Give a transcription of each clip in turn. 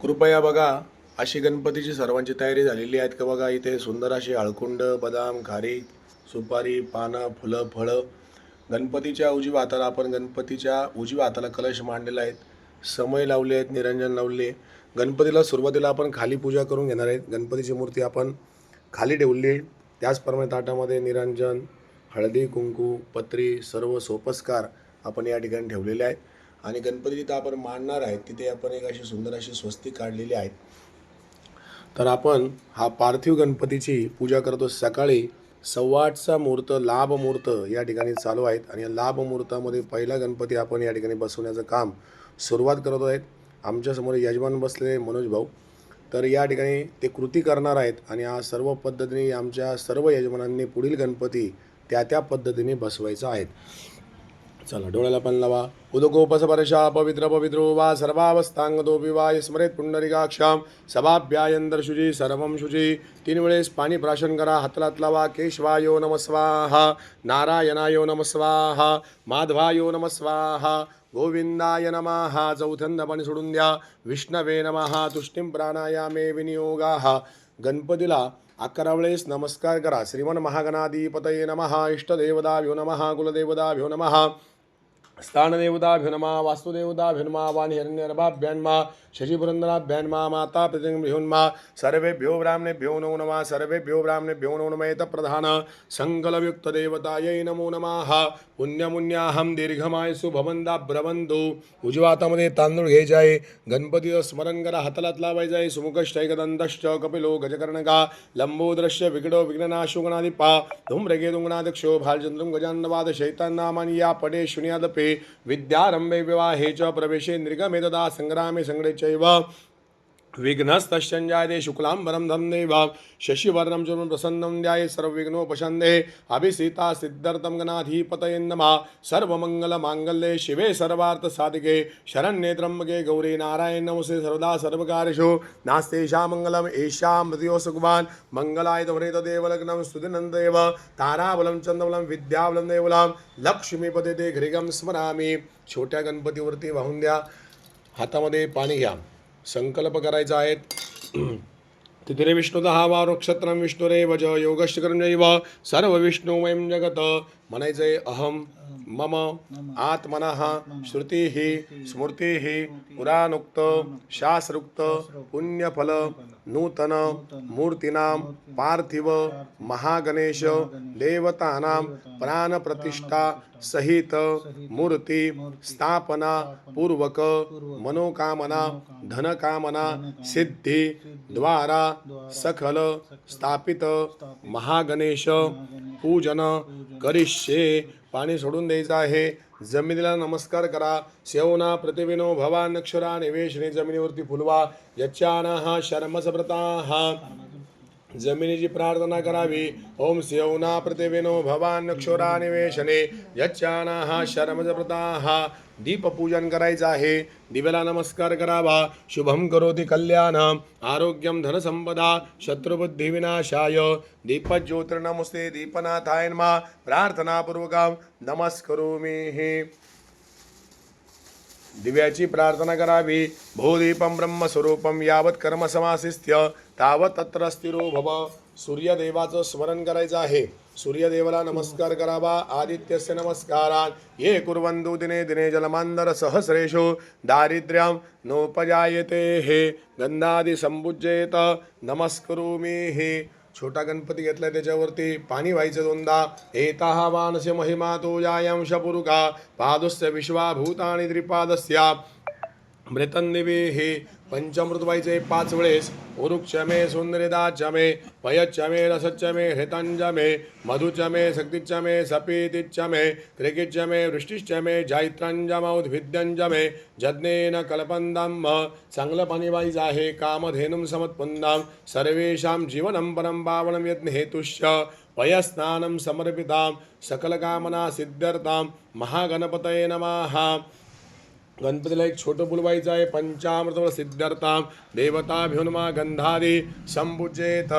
कृपया बघा, अशी गणपतीची सर्वांची तयारी झालेली आहे का बघा. इथे सुंदर अशी हळकुंड, बदाम, खारीक, सुपारी, पानं, फुलं, फळं. गणपतीच्या उजव्या हाताला आपण गणपतीच्या उजव्या हाताला कलश मांडलेला आहे. समय लावले आहेत, निरंजन लावले. गणपतीला सुरुवातीला आपण खाली पूजा करून घेणार आहेत. गणपतीची मूर्ती आपण खाली ठेवली आहे. त्याचप्रमाणे ताटामध्ये निरंजन, हळदी, कुंकू, पत्री, सर्व सोपस्कार आपण या ठिकाणी ठेवलेले आहेत. आणि गणपती जिथं आपण मांडणार आहेत तिथे आपण एक अशी सुंदर अशी स्वस्तिक काढलेली आहेत. तर आपण हा पार्थिव गणपतीची पूजा करतो. सकाळी 8:15चा मुहूर्त, लाभ मुहूर्त या ठिकाणी चालू आहेत. आणि या लाभ मुहूर्तामध्ये पहिला गणपती आपण या ठिकाणी बसवण्याचं काम सुरुवात करत आहेत. आमच्यासमोर यजमान बसलेले मनोज भाऊ, तर या ठिकाणी ते कृती करणार आहेत. आणि या सर्व पद्धतीने आमच्या सर्व यजमानांनी पुढील गणपती त्या पद्धतीने बसवायचा आहेत. चला, डोळ्याला पण लावा. उदकोपसपर्शा पवित्र पवित्रो वा सर्वावस्थांगतोपि वा स्मरेत पुंडरीकाक्षाम सभाभ्यायंतर शुची सर्वं शुची. 3 वेळेस पाणी प्राशन करा. हातालात लावा. केशवायो नमः स्वाहा, नारायणायो नमः स्वाहा, माधवायो नमः स्वाहा, गोविंदाय नमः. चौथ्यांदा पाणी सोडून द्या. विष्णवे नमः. तुष्टिं प्राणायामे विनियोगाः. गणपतीला 11 वेळेस नमस्कार करा. श्रीमन महागणाधिपतये नमः. इष्टदेवताभ्यो नमः. कुलदेवताभ्यो नमः. स्थानदेवताभ्यो नमः. वास्तुदेवताभ्यो नमः. वाणिहिरण्यर्भाभ्यां नमः. शशिपुरन्दराभ्यां नमः. माता प्रतिभ्यो नमः. सर्वेभ्यो ब्राह्मणेभ्यो नमो नमः. सर्वेभ्यो ब्राह्मणेभ्यो नमो नमः. प्रधान संकल्पयुक्तदेवतायै नमो नमः. पुण्यमुन्याहम दीर्घमायुषु भवन्ता ब्रवन्तु. उजव्या हातामध्ये तांदूळ घ्यायचे आहे. गणपतीचं स्मरण करा. हातालात लावायचं आहे. सुमुखश्च एकदंतश्च कपिलो गजकर्णका लंबोदरश्च विकटो विघ्ननाशो गणाधिपा धूम्रके तुंगनादक्षो भालचंद्रं गजान्नवाद शैतान्नामानि या पडे शून्यादपे विद्यारंभे विवाहे च प्रवेशे निर्गमे तदा संग्रामे संगडे चैव विघ्नस्तश्चंजायते शुक्लांबरं धं देव शशिवर्णं च प्रसन्नं ध्याये सर्वविघ्नोपशान्ते. अभिसीता सिद्धर्थं गणाधिपतये नमः. सर्वमंगलमांगल्ये शिवे सर्वार्थसाधिके शरण्ये त्र्यंबके गौरी नारायणे नमोस्तुते. सर्वदा सर्वकार्येषु नास्तेषां मंगलम् येषां मृत्यो सुखवान्. मंगलाय तवरे तदेवलग्नं स्तुतिनन्देव ताराबलं चंद्रबलं विद्याबलं देवलं लक्ष्मीपदे ते घ्रिगं स्मरामि. छोट्या गणपतीवरती वाहून द्या. हातामध्ये पाणी घ्या. संकल्प करायचा आहे. तिथिरे विष्णुतः वा नक्षत्रं विष्णुरेव च योगश्च कर्मैव सर्व विष्णुमयं जगत. म्हणायचंय अहम मम आत्मनः श्रुतिः स्मृतिः पुराणोक्त शास्त्रोक्त पुण्यफल नूतन मूर्तीनां पार्थिव महागणेश देवतानां प्राणप्रतिष्ठा सहित मूर्ती स्थापना पूर्वक मनोकामना धनकामना सिद्धि द्वारा सखल स्थापित महागणेश पूजन करिष्ये. पाणी सोडून द्यायचं आहे. जमिनीला नमस्कार करा. सेवना प्रतिविनो भवान अक्षरा निवेशने जमिनीवरती फुलवा. यच्चानाः शर्मसव्रताः जमिनीची प्रार्थना करावी. ओम सेवना प्रतिविनो भवान अक्षरा निवेशने यच्चानाः शर्मसव्रताः. दीपपूजन करायचं आहे. दिव्याला नमस्कार करावा. शुभम करोति कल्याणम आरोग्यम धनसंपदा शत्रुबुद्धिविनाशाय. दीपज्योतिर्नमस्ते दीपनाथाय नमः. प्रार्थनापूर्वकं नमस्करोमि. दिव्याची प्रार्थना करावी. भूदीपं ब्रह्मस्वरूपं यावत् कर्म समासिस्थ्य तावत् तत्र स्थिरो भव. सूर्यदेवाचं स्मरण करायचं आहे. सूर्यदेवाला नमस्कार करावा. आदित्यस्य नमस्कारान् ये कुर्वन्तु दिने दिने जलमान्दर सहस्रेषु दारिद्र्यं नोपजायते हे गंधादि संबुज्जेत नमस्करोमि. छोटा गणपती घेतलाय त्याच्यावरती पाणी व्हायचं 2दा. एताः वानस्य महिमा तो यायांश पुरुका पादस्य विश्वाभूतानि त्रिपादस्य मृतं दिवे. पंचामृत व्हायचे 5 वेळेस. उरुक्षमे सुंदरिदाचमे पयच्चमे रसच्चमे हृतंजमे मधुचमे शक्तिच्चमे सपीतिच्चमे क्रिकिच्चमे वृष्टिश्चमे जैत्रंजमौद्भिद्यंजमे जज्ञेन कल्पन्दम. चांगलं पाणी व्हायचं आहे. कामधेनुं समत्पन्नां सर्वेषां जीवनं परं पावनं यज्ञहेतुश्च पयस्नानं समर्पितां सकलकामना सिद्ध्यर्थां महागणपतये नमः. गणपतीला एक छोटं बुलवायचं आहे. पंचामृत सिद्ध्यर्थां देवताभ्यो नमः. गंधादि संपूजेत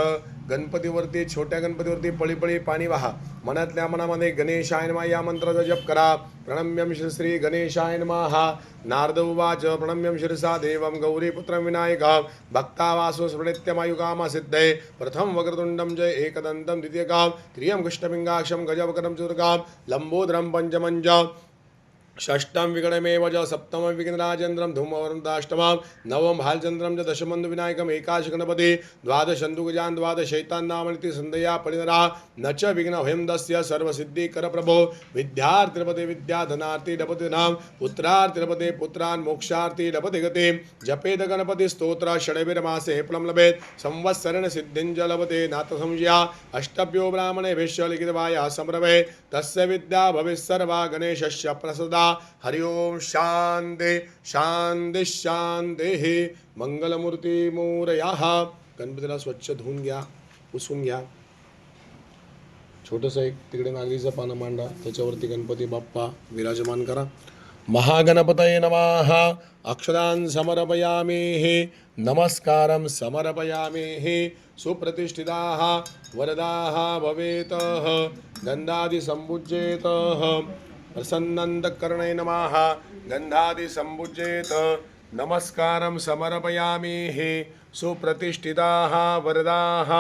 गणपतीवरती, छोट्या गणपतीवरती पळीपळी पाणी वाहा. मनातल्या मनामध्ये गणेशाय नमः या मंत्राचा जप करा. प्रणम्यं श्री गणेशाय नमः. नारद उवाच प्रणम्यं शिरसा देवं गौरीपुत्रं विनायकं भक्तावासो स्मृत्यमायुकामा सिद्धये प्रथम वक्रतुण्डं जय एकदन्तं द्वितीयकां त्रियं कृष्णपिङ्गाक्षं गजवक्त्रं चतुर्कां लम्बोदरं पञ्चमञ्च षष्ठं विगणमेव च सप्तमं विघ्नराजेन्द्रं धूमवरदाष्टमं नवम भालचन्द्रं च दशमं विनायकम् एकादश गणपति द्वादशन्दुगजान् द्वादशैतान्नामनिति सन्धया परिणरा न च विघ्नभयं दस्य सर्वसिद्धिकरप्रभो विद्यार्थिरपते विद्याधनार्थी लभते नाम पुत्रार्थिरपते पुत्रान् मोक्षार्थी लभते गते जपेद गणपति स्तोत्र षड्भिर्मासे फलं लभेत् संवत्सरेण सिद्धिं च लभते नाथ संशया अष्टभ्यो ब्राह्मणे भिष्य लिखितवाया संभ्रमे तस्य विद्या भवेत् सर्वा गणेशस्य प्रसदा. हरि ओम शांती शांती शांती. मंगलमूर्ती मोरयाः. गणपतीला स्वच्छ धुवून घ्या, पुसून घ्या. छोटंसं एक तिकडे नागरीचं पानं मांडा, त्याच्यावरती गणपती बाप्पा विराजमान करा. महागणपतये नमः. अक्षरान् समर्पयामि. नमस्कारं समर्पयामि. सुप्रतिष्ठिताः वरदाः भवेतः गन्धादि सम्पूज्येतः प्रसन्नन्दकर्णे नमः. गन्धादि सम्पूज्येत. नमस्कारं समर्पयामि. सुप्रतिष्ठिताः वरदाः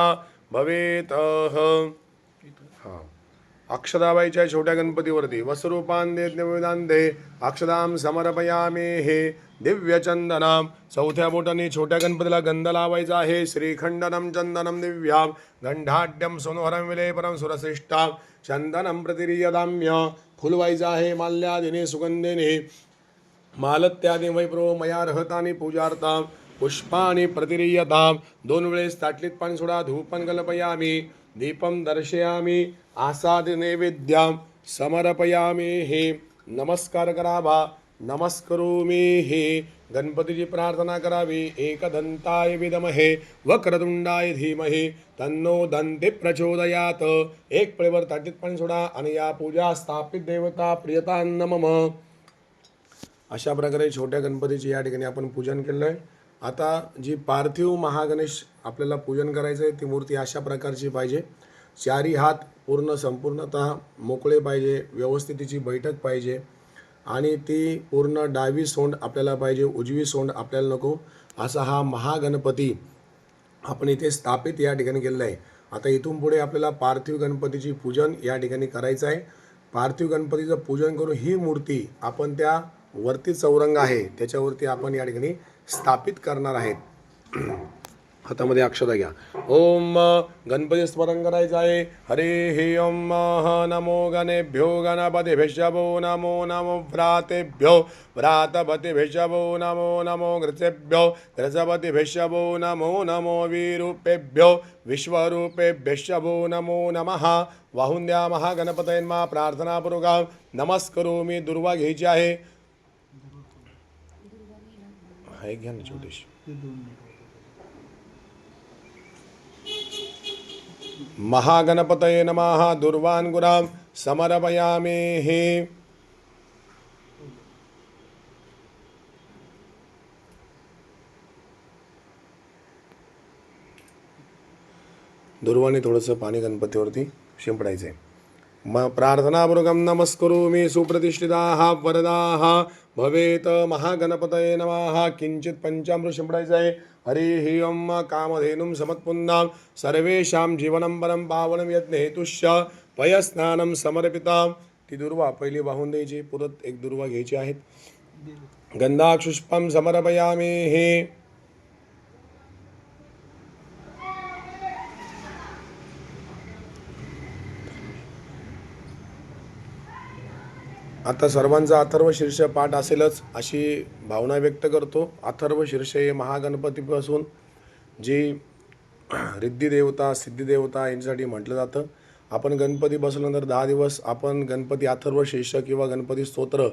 भवेतः. हां, अक्षदाबाईच्या छोट्या गणपतीवरती वसरूपांदे ज्ञविदांदे अक्षदां समर्पयामि. दिव्यचंदनम. चौथ्या बोटाने छोट्या गणपतीला गंध लावायचा आहे. श्रीखंडनम चंदनम दिव्याम गंधाढ्यम सोनोहरम विलेपरम सुरश्रेष्ठाम चंदनम प्रतिरियदाम्य. फुलवायचं आहे माल्यादिने सुगंधेने मालत्यादि वैप्रो मया रहतानि पूजार्थाम पुष्पाणि प्रतिरियताम. 2 वेळेस ताटलीत पाणी सोडा. धूपं कल्पयामि दीपं दर्शयामि आसाद नैवेद्यां समर्पयामि. नमस्कार करावा. नमस्करोमि. गणपतीची प्रार्थना करावी. एकदंताय विद्महे वक्रतुंडाय धीमहि तन्नो दंती प्रचोदयात. एक पळीवर ताटीत पाणी सोडा आणि या पूजा स्थापित देवता प्रियतान्न मम. अशा प्रकारे छोट्या गणपतीचे या ठिकाणी आपण पूजन केलं आहे. आता जी पार्थिव महागणेश आपल्याला पूजन करायचं आहे ती मूर्ती अशा प्रकारची पाहिजे. चारी हात पूर्ण संपूर्णतः मोकळे पाहिजे. व्यवस्थित तिची बैठक पाहिजे आणि ती पूर्ण डावी सोंड आपल्याला पाहिजे, उजवी सोंड आपल्याला नको. असा हा महागणपती आपण इथे स्थापित या ठिकाणी केलेला आहे. आता इथून पुढे आपल्याला पार्थिव गणपतीची पूजन या ठिकाणी करायचं आहे. पार्थिव गणपतीचं पूजन करून ही मूर्ती आपण त्या वरती चौरंग आहे त्याच्यावरती आपण या ठिकाणी स्थापित करणार आहेत. हातामध्ये अक्षता घ्या. ओम गणपती स्मरण करायचं आहे. हरे ओम नमो गणेभ्यो गणपतिभ्यो नमो नमो व्रातेभ्यो व्रातपतिभ्यो नमो नमो घृतेभ्यो घृतपतिभ्यो नमो नमो विरूपेभ्यो विश्वरूपेभ्यो नमो नमः. वाहून द्या महागणपतयन्मा प्रार्थनापूर्वक नमस्करोमि. दुर्वा घ्यायची आहे. हा एक घ्या ना छोटीशी. महागणपतये नमः. दुर्वान् गुरां समर्पयामि. दुर्वाने थोडंसं पाणी गणपतीवरती शिंपडायचे. प्रार्थनापूर्वकं नमस्करोमि. सुप्रतिष्ठिताः वरदाः भवेत. महागणपतये नमः. किंचित पंचामृत शिंपडायचं आहे. हरि ओम कामधेनुं समत्पुन्नां सर्वेषां जीवनं परं पावनं यज्ञहेतुश्च पयस्नानं समर्पितां. ती दुर्वा पहिली वाहून द्यायची. परत एक दुर्वा घ्यायची आहेत. गंधाक्षुष्पं समर्पयामि. आता सर्वांचा अथर्व शीर्ष पाठ असेलच अशी भावना व्यक्त करतो. अथर्व शीर्ष हे महागणपतीपासून जी रिद्धी देवता सिद्धी देवता यांच्यासाठी म्हटलं जातं. आपण गणपती बसल्यानंतर 10 दिवस आपण गणपती अथर्व शीर्ष किंवा गणपती स्तोत्र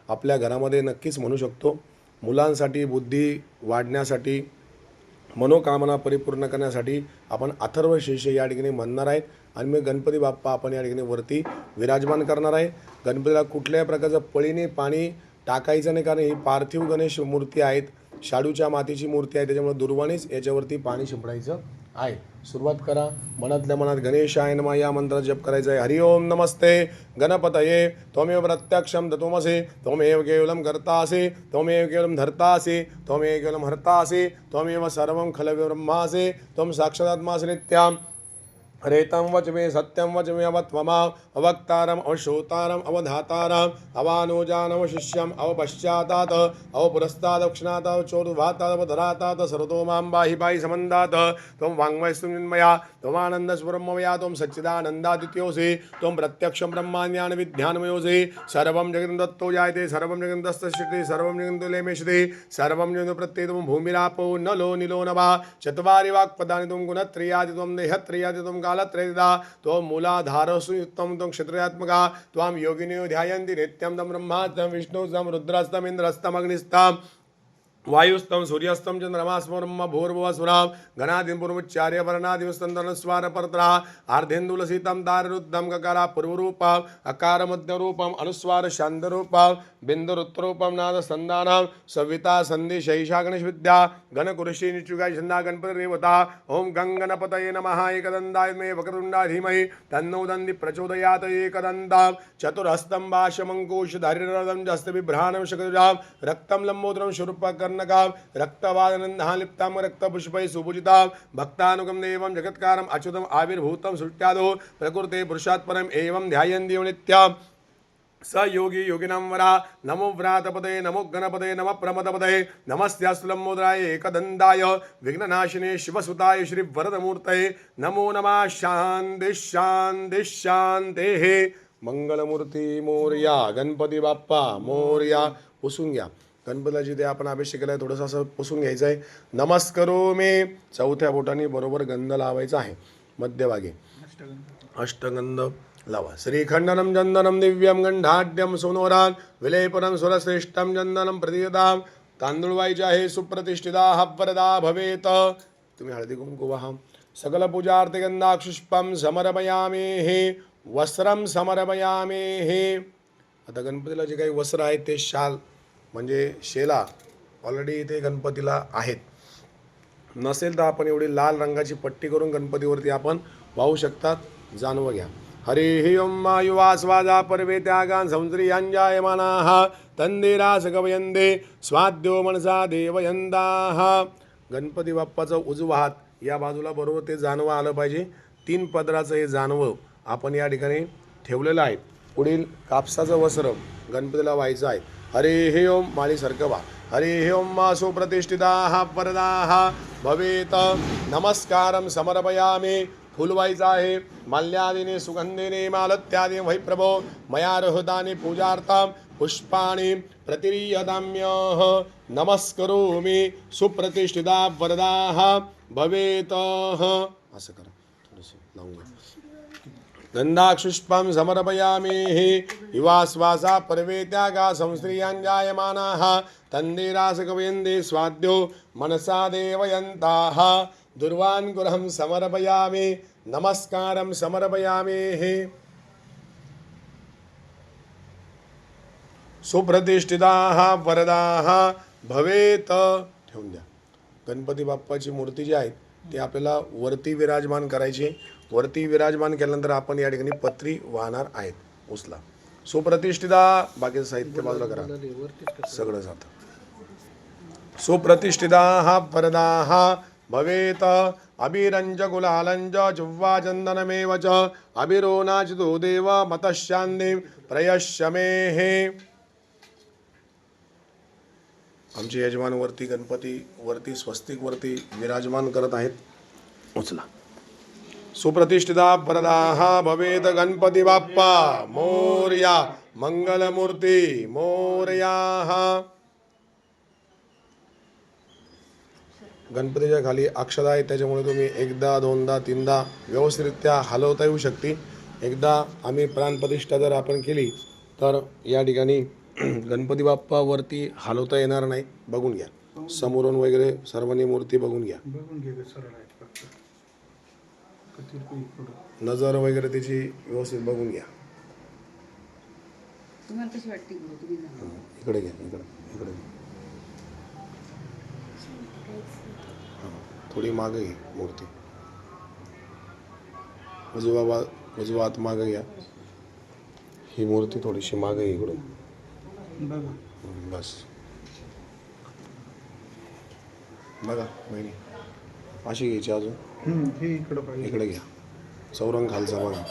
आपल्या घरामध्ये नक्कीच म्हणू शकतो. मुलांसाठी बुद्धी वाढण्यासाठी मनोकामना परिपूर्ण करण्यासाठी आपण अथर्व शीर्ष या ठिकाणी म्हणणार आहेत. आणि मग गणपती बाप्पा आपण या ठिकाणी वरती विराजमान करणार आहे. गणपतीला कुठल्याही प्रकारचं पळीने पाणी टाकायचं नाही, कारण ही पार्थिव गणेश मूर्ती आहेत, शाडूच्या मातीची मूर्ती आहे, त्याच्यामुळे दुर्वाणीच याच्यावरती पाणी शिंपडायचं आहे. सुरुवात करा. मनातल्या मनात गणेशाय नमः या मंत्र जप करायचा आहे. हरि ओम नमस्ते गणपतये त्वमेव प्रत्यक्षं तत्त्वमसि त्वमेव केवलं कर्तासि त्वमेव केवलं धर्तासि त्वमेव केवलं हर्तासि त्वमेव सर्वं खलु ब्रह्मासि त्वं साक्षादात्मासि नित्यं हरेतं वच मे सत्यं वच मे अवत्वमाम् अवक्तारम् अवश्रोतारम् अवधातारम् अवानुजानम शिष्यम् अवपश्चातात् अवपुरस्तात् दक्षिणात् अवचोरुभातात् अवधरातात् सर्वतो मां बाहि बाहि समन्दात् त्वं वाङ्मयस्तु चिन्मया त्वमानन्दस्वरममया त्वं सच्चिदानन्दादित्योऽसि त्वं प्रत्यक्षं ब्रह्माज्ञान विज्ञानमयोऽसि सर्वं जगतं दत्तो जायते सर्वं जगतं तस्तस्यते सर्वं जगतं लेमेषते सर्वं जगतं प्रत्येकं भूमिरापो नलो निलो नभः चत्वारि वाक्पदानि त्वं गुणत्रयादि त्वं देहत्रयादि त्वं कालत्रयदा त्वं मूलाधारसु युक्तं त्वं क्षत्रियात्मका त्वां योगिनो ध्यायन्ति नित्यं तं ब्रह्मास्तं विष्णुस्तं रुद्रस्तं इन्द्रस्तं अग्निस्तं वायुस्तं सूर्यस्तं चन्द्रमास्मं ब्रह्म भूर्भुवस्वरां गणादिपूर्वोच्चार्य वर्णादिवस्तंतरस्वारपरतरा आर्धेन्दुलसितं ताररुद्धं ककारा पूर्वरूपम् अकार मध्यरूपम् अनुस्वार शान्तरूपं बिन्दुरुत्तरूपं नादसन्दानं सविता सन्धि शैषा गणेशविद्या गणकुरुषी निचुगाय छन्दा गणपतिरेवता ओम गंगणपतये नमः एकदन्ताय मे वक्रतुण्डाय धीमहि तन्नो दन्ति प्रचोदयात् एकदन्तं चतुर्हस्तं भाष्यमङ्कुशधारिरथं हस्तबिभ्राणं शकजां रक्तं लम्बोदरं शूर्पकर्णकां रक्तवादनन्दां लिप्तां रक्तपुष्पैः सुपूजितां भक्तानुगं देवं जगत्कारम् अच्युतम् आविर्भूतं सृष्ट्यादो प्रकृते पुरुषात् परम् एवं ध्यायन्ति नित्यम् स योगी योगिनां वरा नमो व्रातपदये नमो गणपदये नमः प्रमदपदये नमस्यास्तुलम्बोदराय एकदन्ताय विघ्ननाशिने शिवसुताय श्री वरदमूर्तये नमो नमः शान्ति शान्ति शान्तेः मंगलमूर्ती मोरया गणपती बाप्पा मोरया. पुसून घ्या. गणपतीला जिथे आपण अभिषेक केलाय थोडंसं असं पुसून घ्यायचं आहे. नमस्करो मे चौथ्या बोटाने बरोबर गंध लावायचा आहे. मध्यभागी अष्टगंध लावा. श्रीखंडनं चंदनं दिव्यं गंधाढ्यं सोनोरान विलेपनं सुरश्रेष्ठं चंदनं प्रदीयतां. तांदूळ व्हायचे आहे. सुप्रतिष्ठिता वरदा भवेत. तुम्ही हळदी कुंकू वाहा. सकल पूजार्थे गंधाक्षुष्पं समर्पयामि हे वस्त्रं समर्पयामि हे. आता गणपतीला जे काही वस्त्र आहेत ते शाल म्हणजे शेला ऑलरेडी इथे गणपतीला आहेत. नसेल तर आपण एवढी लाल रंगाची पट्टी करून गणपतीवरती आपण वाहू शकतात. जाणवं घ्या. हरिः ओं वायुवास्वादा पर्वे त्यागान् संस्त्रियांजायमानाः तन्देरास कवयन्ते स्वाद्यो मनसा देवयन्ताः. गणपती बाप्पाचं उजवा हात या बाजूला बरोबर ते जानवं आलं पाहिजे. 3 पदराचं हे जानवं आपण या ठिकाणी ठेवलेलं आहे. पुढील कापसाचं वस्त्र गणपतीला व्हायचं आहे. हरिः ओं माळी सरकवा. हरिः ओं सुप्रतिष्ठिताः वरदाः भवेत. नमस्कारं समर्पयामि. फुल व्हायचं आहे. माल्यादीने सुगंधेने मालत्यादीने वै प्रभो मया रहतानि पूजार्थं पुष्पाणि प्रतिरीयताम्यः नमस्करोमि. सुप्रतिष्ठिता वरदाः भवेत. असं करा. थोडंसं लावून घ्या. गंधाक्षुष्पं समर्पयामि. युवाश्वासा पर्वे त्यागा संस्त्रियांजायमानाः तन्देरास कवयन्ते स्वाद्यो मनसा देवयन्ताः. दुर्वान् गुरहं समर्पयामि. नमस्कारं समर्पयामि. सुप्रतिष्ठिताः वरदाः भवेत. ठेवून द्या. गणपती बाप्पाची मूर्ती जी आहे ती आपल्याला वरती विराजमान करायची. वरती विराजमान केल्यानंतर आपण या ठिकाणी पत्री वाहणार आहेत. उचला. सुप्रतिष्ठिता बाकीचं साहित्य बाजूला करा. सगळं जातं. सुप्रतिष्ठिताः वरदाः भवेत. अभिरंज गुलालंज जुव्वा चंदनमेव च अभिरोनाचितो देव मतशान्तिं प्रयश्यमेः. आमचे यजमान वरती गणपती वरती स्वस्तिक वरती विराजमान करत आहेत. उचला. सुप्रतिष्ठिता वरदाः भवेत. गणपती बाप्पा मोरया. मंगलमूर्ती मोरयाः. गणपतीच्या खाली अक्षता आहे त्याच्यामुळे तुम्ही एकदा दोनदा तीनदा व्यवस्थितरित्या हलवता येऊ शकते. एकदा आम्ही प्राणप्रतिष्ठा जर आपण केली तर या ठिकाणी गणपती बाप्पा वरती हलवता येणार नाही. बघून घ्या. समोरून वगैरे सर्वांनी मूर्ती बघून घ्या. नजर वगैरे त्याची व्यवस्थित बघून घ्या. इकडे घ्या. इकडे थोडी मागे घे मूर्ती. उजवा हात मागं घ्या. ही मूर्ती थोडीशी मागं घे इकडून. बस बघा बहिणी अशी घ्यायची अजून. इकडे घ्या. चौरंग खालचा बघा.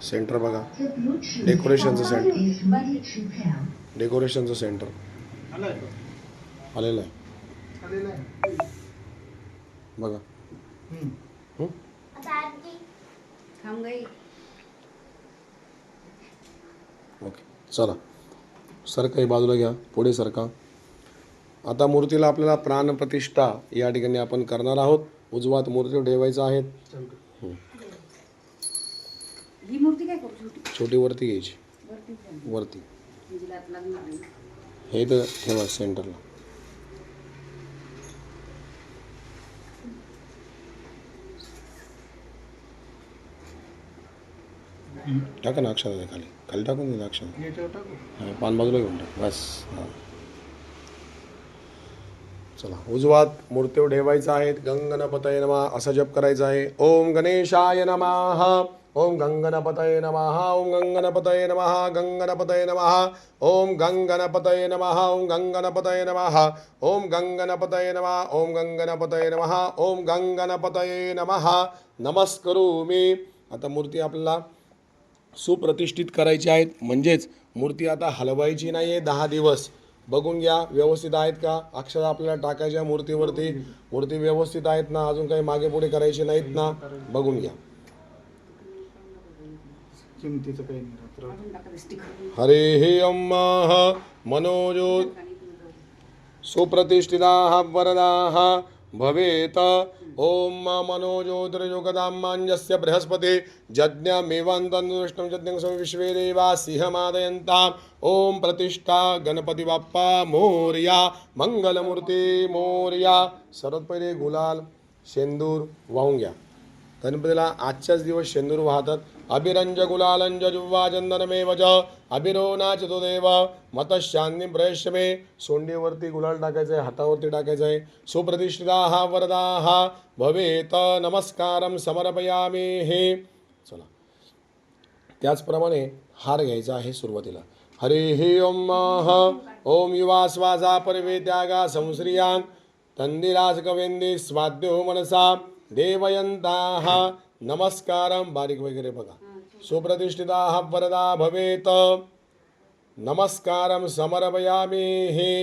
सेंटर बघा. डेकोरेशनचं सेंटर आलेलं आहे बघा. ओके चला सरका बाजूला घ्या. पुढे सरका. आता मूर्तीला आपल्याला प्राणप्रतिष्ठा या ठिकाणी आपण करणार आहोत. उजवात मूर्ती ठेवायचं आहे. छोटी वरती घ्यायची. वरती हे तर ठेवा सेंटरला. टाका ना अक्षर खाली खाली टाकून दे अक्षर. पान बाजूला घेऊन टाक बस. हां चला उजवात मूर्तीवर ठेवायचं आहे. गंगणपतये नमः असा जप करायचा आहे. ओम गणेशाय नमः. ओम गंगणपतये नमः. ओम गंगणपतये नमः. गंगणपतये नमः. ओम गंगणपतये नमः. ओम गंगणपतये नमः. ओम गंगणपतये नमः. ओम गंगणपतये नमः. ओम गंगणपतये नमः. नमस्करोमि. आता मूर्ती आपल्याला सुप्रतिष्ठित करायची आहेत. म्हणजेच मूर्ती आता हलवायची नाही आहे 10 दिवस. बघून घ्या व्यवस्थित आहेत का. अक्षर आपल्याला टाकायच्या मूर्तीवरती. मूर्ती व्यवस्थित आहेत ना. अजून काही मागे पुढे करायचे नाहीत ना. बघून घ्या. हरे हे अम्माः मनोजो सुप्रतिष्ठिताः वरदाः भवेत. ओम मनोज्योतिर्युगदामान्यस्य बृहस्पति यज्ञमेवान्तनुष्टं यज्ञं विश्वे देवा सिंहमादयन्ताम्. ओम प्रतिष्ठा गणपती बाप्पा मोरया. मंगलमूर्ती मोरया. सर्वात पहिले गुलाल शेंदूर वाहून घ्या. गणपतीला आजच्याच दिवस शेंदूर वाहतात. अभिरंज गुलालंज जुव्वा चंदनमेव च अभिरो नाचतो देव मतशान्नी प्रयश्मे. सोंडीवरती गुलाल टाकायचं आहे. हातावरती टाकायचं आहे. सुप्रतिष्ठिताः वरदाः भवेत. नमस्कारं समर्पयामि. हे चला त्याचप्रमाणे हार घ्यायचा आहे सुरुवातीला. हरे हे ओम युवा श्वासा परवे त्यागा संश्रियां तंदिराज कवेंदी स्वाद्यो मनसा देवयंताः. नमस्कारं बारीक वगैरे बघा. सुप्रतिष्ठिताः वरदा भवेत. नमस्कारं समर्पयामि. हे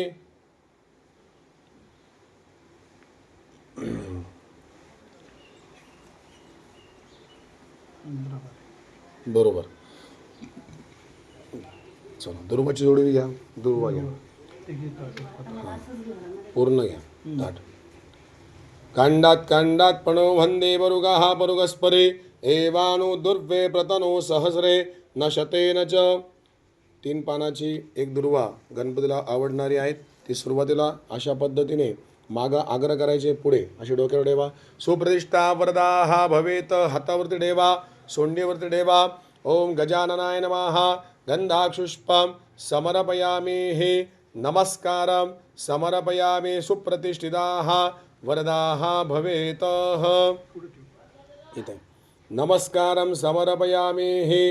बरोबर. चला दुर्वाची जोडी घ्या. दुर्वा घ्या पूर्ण घ्या ताट. कांडात कांडात पणो वंदे बरुगाः बरुगस्परे एवानु दुर्वे प्रतनो सहस्रे न शतेन च. 3 पानाची एक दुर्वा गणपतीला आवडणारी आहेत. ती सुरुवातीला अशा पद्धतीने मागं आग्रह करायचे. पुढे अशी डोक्यावर ठेवा. सुप्रतिष्ठा वरदाः भवेत. हातावरती ठेवा. सोंडीवरती ठेवा. ओम गजाननाय नमः. गंधाक्षुष्पं समर्पयामि. हे नमस्कारं समर्पयामि. सुप्रतिष्ठिताः वरदाः भवेत. इथे नमस्कारं समर्पयामि. हे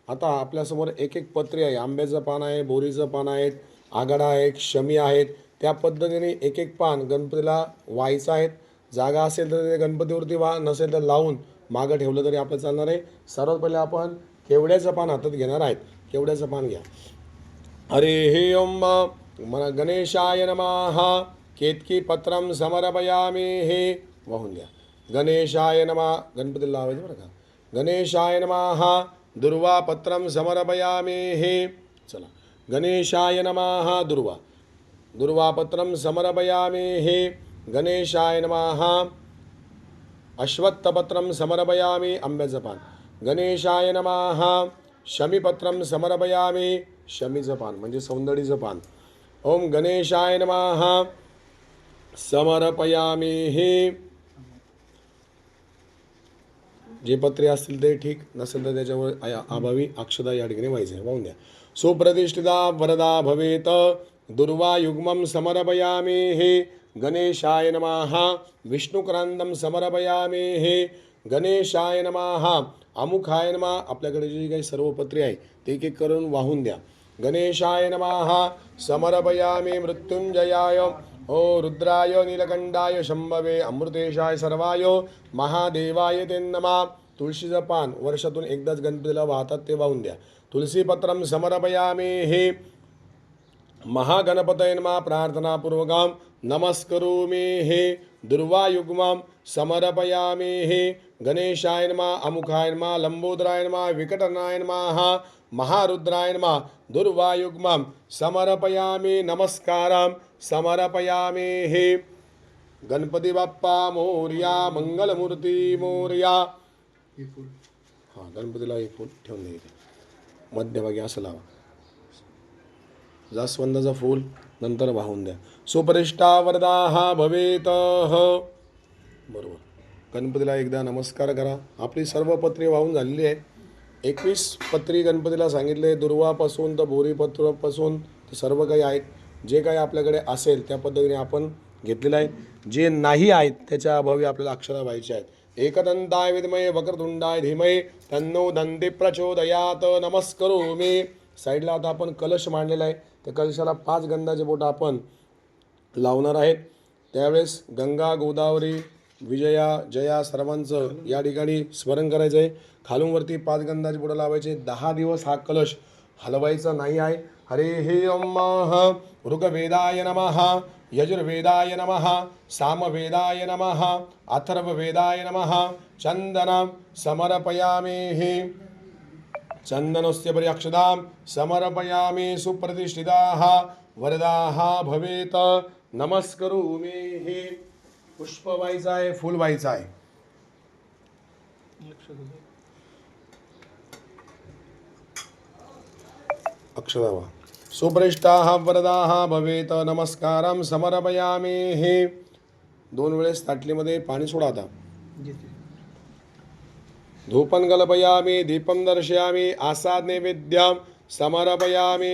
आता आपल्यासमोर एक एक पत्री आहे. आंब्याचं पान आहे. बोरीचं पान आहे. आघाडा आहे. शमी आहेत. त्या पद्धतीने एक एक पान गणपतीला व्हायचं आहेत. जागा असेल तर ते गणपतीवरती व्हा. नसेल तर लावून मागं ठेवलं तरी आपलं चालणार आहे. सर्वात पहिले आपण केवड्याचं पान हातात घेणार आहेत. केवड्याचं पान घ्या. हरे हे ओम गणेशाय नमः. केतकी पत्रं समर्पयामि. हे वाहून द्या. गणेशाय नमः. गणपतीला लावायचं बरं का. गणेशाय नमः. दुर्वापत्रं समर्पयामि. हे चला गणेशाय नमः. दुर्वापत्रं समर्पयामि. हे गणेशाय नमः. अश्वत्थपत्रं समर्पयामि. आंब्याचं पान. गणेशाय नमः. शमीपत्रं समर्पयामि. शमीचं पान म्हणजे सौंदर्याचं पान. ओम गणेशाय नमः समर्पयामि. हे जे पत्रे असतील ते ठीक. नसेल तर त्याच्यावर अभावी अक्षता या ठिकाणी व्हायचे. वाहून द्या. सुप्रतिष्ठिता वरदा भवेत. दुर्वा युग्मं समर्पयामि. हे गणेशाय नमः विष्णुक्रांतं समर्पयामि गणेशाय नमः अमुखाय नमः आपल्याकडे जी काही सर्व पत्रे आहे ते एक एक करून वाहून द्या गणेशाय नमः समर्पयामि मृत्युंजयाय ओ रुद्राय नीलकंठाय शंभवे अमृतेशाय सर्वाय महादेवाय ते नमः तुळशीचं पान वर्षातून एकदाच गणपतीला वाहतात ते वाहून द्या तुलसीपत्रं समर्पयामि महागणपतये नमः प्रार्थनापूर्वकं नमस्करोमि दुर्वायुग्मं समर्पयामि गणेशाय नमः अमुखाय नमः लंबोदराय नमः विकटनाय नमः महारुद्राय नमः दुर्वायुग्मं समर्पयामि नमस्कारं समर्पयामि गणपती बाप्पा मोरया मंगलमूर्ती मोरया हां गणपतीला हे फूल ठेवून द्यायचे मध्यभागी असं लावा जास्वंदाचं फूल नंतर वाहून द्या सुपरिष्टा वरदाः भवेत बरोबर गणपतीला एकदा नमस्कार करा आपली सर्व पत्रे वाहून झालेली आहेत 21 पत्री गणपतीला सांगितले दुर्वापासून तर बोरीपत्रापासून तर सर्व काही आहेत जे काही आपल्याकडे असेल त्या पद्धतीने आपण घेतलेलं आहे जे नाही आहेत त्याच्या अभावी आपल्याला अक्षरा व्हायचे आहेत एकदंताय विद्महे वक्रतुंडाय धीमहि तन्नो दन्ती प्रचोदयात नमस्करोमि साईडला आता आपण कलश मांडलेला आहे त्या कलशाला 5 गंधाचे बोटं आपण लावणार आहेत त्यावेळेस गंगा गोदावरी विजया जया सर्वांचं या ठिकाणी स्मरण करायचं आहे खालून वरती 5 गंधाचे बोटं लावायचे 10 दिवस हा कलश हलवायचा नाही आहे हरे हे नमः ऋग्वेदाय नमः यजुर्वेदाय नमः सामवेदाय नमः अथर्ववेदाय नमः चन्दनं समर्पयामि चन्दनस्य पर्यक्षदां समर्पयामि सुप्रतिष्ठिताः वरदाः भवेत नमस्करोमि पुष्प व्हायचं आहे फूल व्हायचं आहे अक्षरावा सुप्रतिष्ठाः वरदाः भवेत नमस्कारं समर्पयामि 2 वेळेस ताटलीमध्ये पाणी सोडा आता धूपं कल्पयामि दीपं दर्शयामि आसाद नैवेद्यं समर्पयामि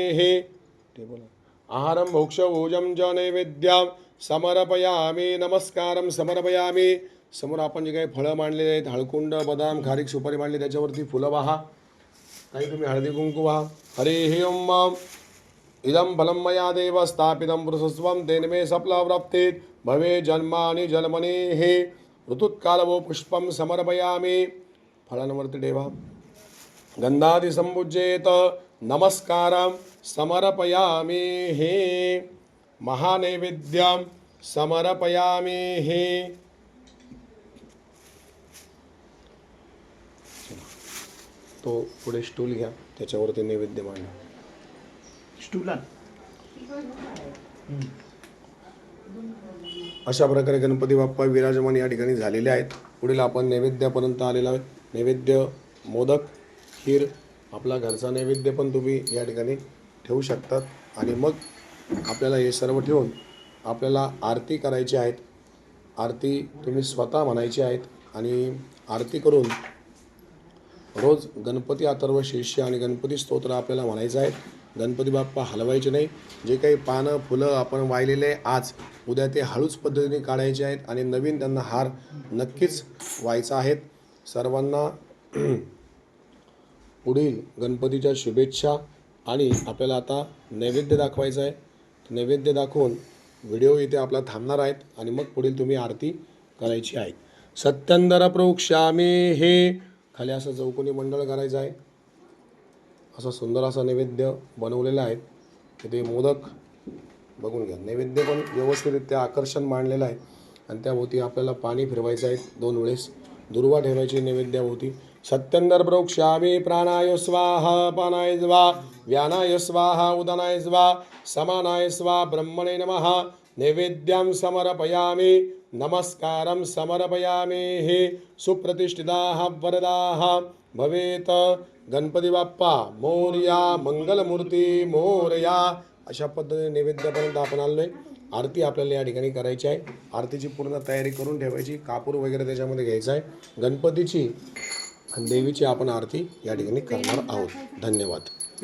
आहारं भोक्ष भोजं च नैवेद्यं समर्पयामि नमस्कारं समर्पयामि समोर आपण जे काही फळं मांडलेले आहेत हळकुंड बदाम खारीक सुपारी मांडली त्याच्यावरती फुलं वाहा काही तुम्ही हळदी कुंकू वाहा हरे ओम इदं फलं मया देव स्थापितं पुरुषस्वं तेन मे सफलप्राप्तिः भवे जन्मानि जन्मनेः ऋतुत्कालवो पुष्पं समर्पयामि फळांवरती ठेवा गंधादि संपूज्येत नमस्कारं समर्पयामि महानैवेद्यं समर्पयामि तो पुढे स्टूल घ्या त्याच्यावरती नैवेद्य मांडा स्टूला अशा प्रकारे गणपती बाप्पा विराजमान या ठिकाणी झालेले आहेत पुढील आपण नैवेद्यापर्यंत आलेला आहे नैवेद्य मोदक खीर आपला घरचा नैवेद्य पण तुम्ही या ठिकाणी ठेवू शकतात आणि मग आपल्याला हे सर्व ठेवून आपल्याला आरती करायची आहेत आरती तुम्ही स्वतः म्हणायची आहेत आणि आरती करून रोज गणपती अथर्व शीर्ष आणि गणपती स्तोत्र आपल्याला म्हणायचं आहे गणपती बाप्पा हलवायचे नाही जे काही पानं फुलं आपण वाहिलेले आज उद्या ते हळूच पद्धतीने काढायचे आहेत आणि नवीन त्यांना हार नक्कीच व्हायचा आहेत सर्वांना पुढील गणपतीच्या शुभेच्छा आणि आपल्याला आता नैवेद्य दाखवायचं आहे नैवेद्य दाखवून व्हिडिओ इथे आपला थांबणार आहेत आणि मग पुढील तुम्ही आरती करायची आहे सत्यंदर प्रोक्षामी हे खाली असं चौकोनी मंडळ करायचं आहे असा सुंदर असा नैवेद्य बनवलेला आहे तिथे मोदक बघून घ्या नैवेद्य पण व्यवस्थितरित्या आकर्षण मांडलेलं आहे आणि त्याभोवती आपल्याला पाणी फिरवायचं आहे 2 वेळेस दुर्वा ठेवायची नैवेद्याभोवती सत्यंदर प्रोक्षामी प्राणाय स्वाहा पानाय स्वाहा व्यानाय स्वाहा उदनाय स्वाहा समानाय स्वाहा ब्रह्मणे नमः नैवेद्यं समर्पयामि नमस्कारं समर्पयामि सुप्रतिष्ठिताः वरदाः भवेत गणपती बाप्पा मोरया मंगलमूर्ती मोरया अशा पद्धतीने नैवेद्यापर्यंत आपण आलो आहे आरती आपल्याला या ठिकाणी करायची आहे आरतीची पूर्ण तयारी करून ठेवायची कापूर वगैरे त्याच्यामध्ये घ्यायचा आहे गणपतीची आणि देवीची आपण आरती या ठिकाणी करणार आहोत धन्यवाद